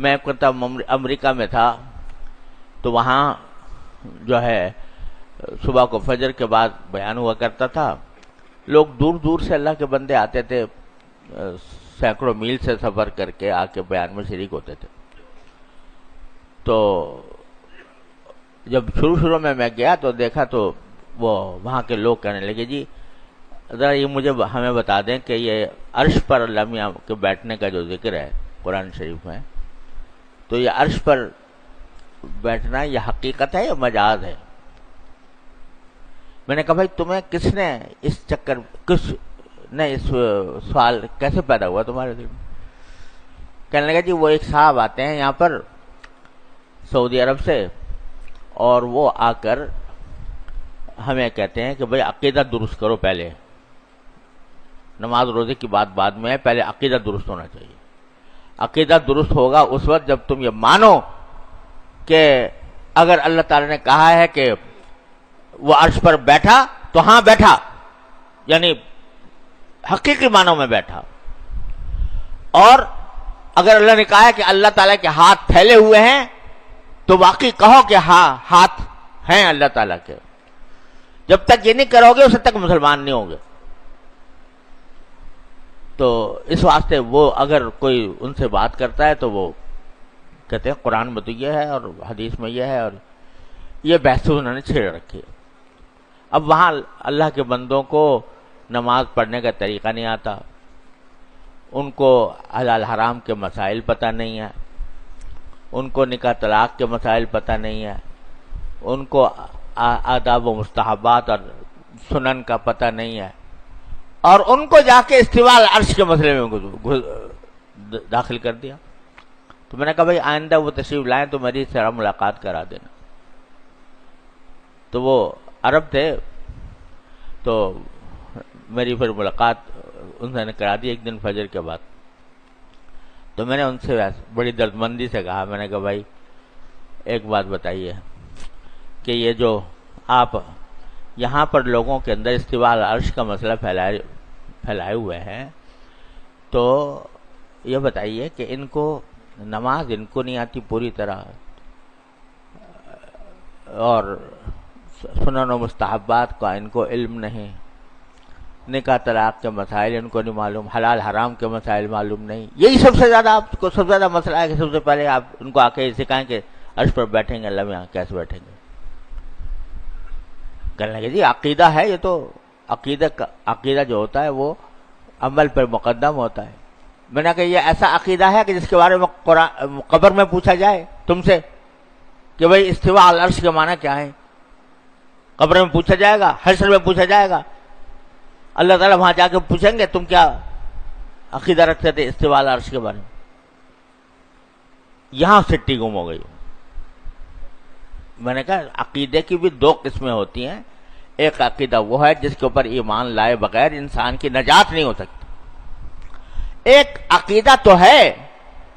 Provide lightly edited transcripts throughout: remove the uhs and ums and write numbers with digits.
میں کہتا امریکہ میں تھا تو وہاں جو ہے صبح کو فجر کے بعد بیان ہوا کرتا تھا. لوگ دور دور سے اللہ کے بندے آتے تھے, سینکڑوں میل سے سفر کر کے آ کے بیان میں شریک ہوتے تھے. تو جب شروع میں گیا تو دیکھا تو وہ وہاں کے لوگ کہنے لگے جی ذرا یہ مجھے ہمیں بتا دیں کہ یہ عرش پر اللہ میاں کے بیٹھنے کا جو ذکر ہے قرآن شریف میں, تو یہ عرش پر بیٹھنا یہ حقیقت ہے یا مجاز ہے؟ میں نے کہا بھائی تمہیں کس نے اس چکر کس نے اس سوال کیسے پیدا ہوا تمہارے دل میں؟ کہنے لگا جی وہ ایک صاحب آتے ہیں یہاں پر سعودی عرب سے, اور وہ آ کر ہمیں کہتے ہیں کہ بھئی عقیدہ درست کرو, پہلے نماز روزے کی بات بعد میں ہے, پہلے عقیدہ درست ہونا چاہیے. عقیدہ درست ہوگا اس وقت جب تم یہ مانو کہ اگر اللہ تعالی نے کہا ہے کہ وہ عرش پر بیٹھا تو ہاں بیٹھا, یعنی حقیقی معنوں میں بیٹھا. اور اگر اللہ نے کہا ہے کہ اللہ تعالیٰ کے ہاتھ پھیلے ہوئے ہیں تو واقعی کہو کہ ہاں ہاتھ ہیں اللہ تعالیٰ کے. جب تک یہ نہیں کرو گے اس تک مسلمان نہیں ہوگے. تو اس واسطے وہ اگر کوئی ان سے بات کرتا ہے تو وہ کہتے ہیں قرآن میں تو یہ ہے اور حدیث میں یہ ہے, اور یہ بحث انہوں نے چھیڑ رکھی. اب وہاں اللہ کے بندوں کو نماز پڑھنے کا طریقہ نہیں آتا, ان کو حلال حرام کے مسائل پتہ نہیں ہے, ان کو نکاح طلاق کے مسائل پتہ نہیں ہے, ان کو آداب و مستحبات اور سنن کا پتہ نہیں ہے, اور ان کو جا کے استواء العرش کے مسئلے میں داخل کر دیا. تو میں نے کہا بھائی آئندہ وہ تشریف لائیں تو میری سے ملاقات کرا دینا. تو وہ عرب تھے, تو میری پھر ملاقات انہوں نے کرا دی ایک دن فجر کے بعد. تو میں نے ان سے بڑی دردمندی سے کہا, میں نے کہا بھائی ایک بات بتائیے کہ یہ جو آپ یہاں پر لوگوں کے اندر استواء العرش کا مسئلہ پھیلائے ہوئے ہیں, تو یہ بتائیے کہ ان کو نماز ان کو نہیں آتی پوری طرح, اور سنن و مستحبات کا ان کو علم نہیں, نکاح طلاق کے مسائل ان کو نہیں معلوم, حلال حرام کے مسائل معلوم نہیں. یہی سب سے زیادہ آپ کو سب سے زیادہ مسئلہ ہے کہ سب سے پہلے آپ ان کو آ کے سکھائیں کہ عرش پر بیٹھیں گے اللہ میں کیسے بیٹھیں گے. کہنے لگے جی عقیدہ ہے یہ, تو عقیدہ جو ہوتا ہے وہ عمل پر مقدم ہوتا ہے. میں نے کہا یہ ایسا عقیدہ ہے کہ جس کے بارے میں قبر میں پوچھا جائے تم سے کہ بھئی استواء العرش کے معنی کیا ہے, قبر میں پوچھا جائے گا, حشر میں پوچھا جائے گا, اللہ تعالیٰ وہاں جا کے پوچھیں گے تم کیا عقیدہ رکھتے تھے استواء العرش کے بارے میں. یہاں سٹی گم ہو گئی. میں نے کہا عقیدے کی بھی دو قسمیں ہوتی ہیں. ایک عقیدہ وہ ہے جس کے اوپر ایمان لائے بغیر انسان کی نجات نہیں ہو سکتی. ایک عقیدہ تو ہے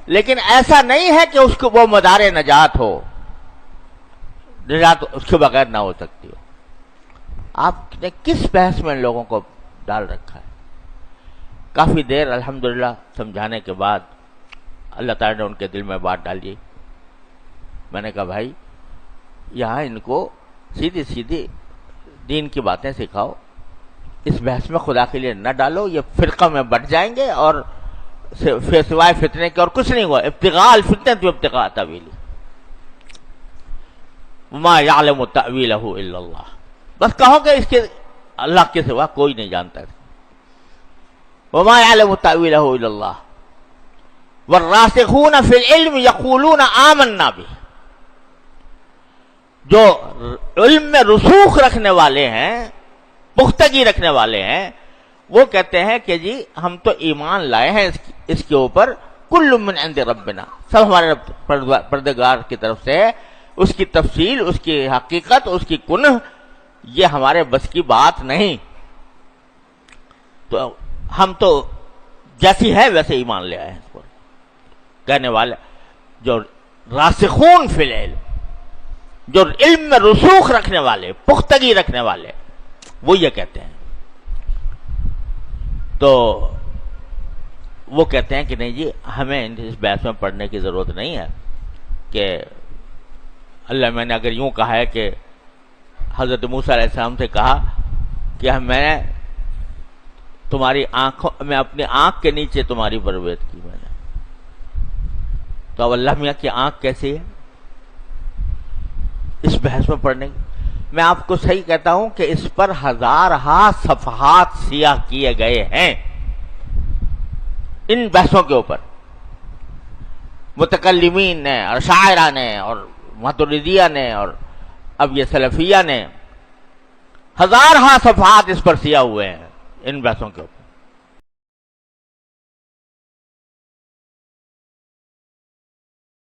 لیکن ایسا نہیں ہے کہ اس کو وہ مدار نجات ہو, نجات اس کے بغیر نہ ہو سکتی ہو. آپ نے کس بحث میں ان لوگوں کو ڈال رکھا ہے؟ کافی دیر الحمدللہ سمجھانے کے بعد اللہ تعالیٰ نے ان کے دل میں بات ڈالی. میں نے کہا بھائی یہاں ان کو سیدھی سیدھی دین کی باتیں سکھاؤ, اس بحث میں خدا کے لیے نہ ڈالو, یہ فرقہ میں بٹ جائیں گے اور سوائے فتنے کے اور کچھ نہیں ہوا. ابتغاء الفتنہ تو ابتغاء تاویل, وما یعلم تأویلہ الا اللہ. بس کہو کہ اس کے اللہ کے سوا کوئی نہیں جانتا ہے. وما یعلم تأویلہ الا اللہ والراسخون فی العلم یقولون آمنا بہ. جو علم میں رسوخ رکھنے والے ہیں, پختگی رکھنے والے ہیں, وہ کہتے ہیں کہ جی ہم تو ایمان لائے ہیں اس کے اوپر, کل من عند ربنا, سب ہمارے پروردگار کی طرف سے, اس کی تفصیل, اس کی حقیقت, اس کی کنہ یہ ہمارے بس کی بات نہیں. تو ہم تو جیسی ہے ویسے ایمان لے آئے ہیں اس پر. کہنے والے جو راسخون فی العلم, جو علم میں رسوخ رکھنے والے, پختگی رکھنے والے, وہ یہ کہتے ہیں. تو وہ کہتے ہیں کہ نہیں جی ہمیں اس بحث میں پڑھنے کی ضرورت نہیں ہے کہ اللہ میں نے اگر یوں کہا ہے کہ حضرت موسیٰ علیہ السلام سے کہا کہ میں نے تمہاری آنکھوں میں اپنی آنکھ کے نیچے تمہاری پرورش کی میں نے، تو اب اللہ میاں کی آنکھ کیسی ہے اس بحث میں پڑھنے کی؟ میں آپ کو صحیح کہتا ہوں کہ اس پر ہزارہا صفحات سیاہ کیے گئے ہیں ان بحثوں کے اوپر، متکلمین نے اور شاعرہ نے اور ماتریدیہ نے اور اب یہ سلفیہ نے ہزارہا صفحات اس پر سیاہ ہوئے ہیں ان بحثوں کے اوپر۔